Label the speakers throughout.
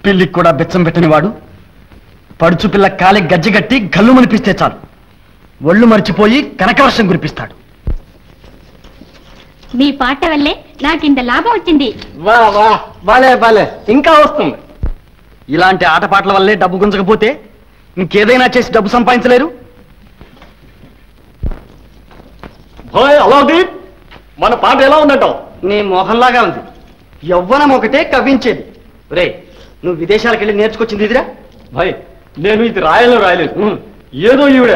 Speaker 1: పిల్లికి కూడా బెచ్చం పెట్టని వాడు పడుచు పిల్ల కాలి గజ్జగట్టి గల్లు మనిపిస్తే చాలు ఒళ్ళు మరిచిపోయి కనకవర్షం కురిపిస్తాడు.
Speaker 2: మీ పాట వల్లే నాకింత లాభం వచ్చింది.
Speaker 1: వా వా బాలే బాలే ఇంకా వస్తుంది. ఇలాంటి ఆటపాటల వల్లే డబ్బు గుంజకపోతే ఇంకేదైనా చేసి డబ్బు సంపాదించలేరు. అలాగే మన పాట ఎలా ఉందంటావు? నీ మోహన్లాగా ఉంది. యవ్వనం ఒకటే కవ్వించేది. రే నువ్వు విదేశాలకు వెళ్ళి నేర్చుకొచ్చింది ఇదిరా?
Speaker 3: భాయ్ నేను ఇది రాయలేదు. ఏదో ఈవిడ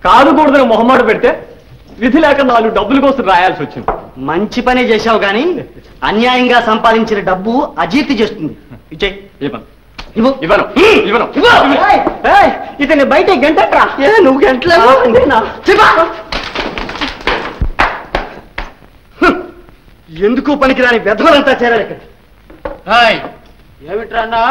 Speaker 3: కాదుకూడదని మొహమాట పెడితే విధి లేక 4 డబ్బుల కోసం రాయాల్సి వచ్చింది.
Speaker 1: మంచి పనే చేశావు గాని అన్యాయంగా సంపాదించిన డబ్బు అజీర్తి చేస్తుంది. ఇతని బయట గంటట్రా. నువ్వు గంటలేవా? ఎందుకు పనికిరాని వెధవలంతా చేరారు ఇక్కడ.
Speaker 4: ఏమిట్రా అన్నా?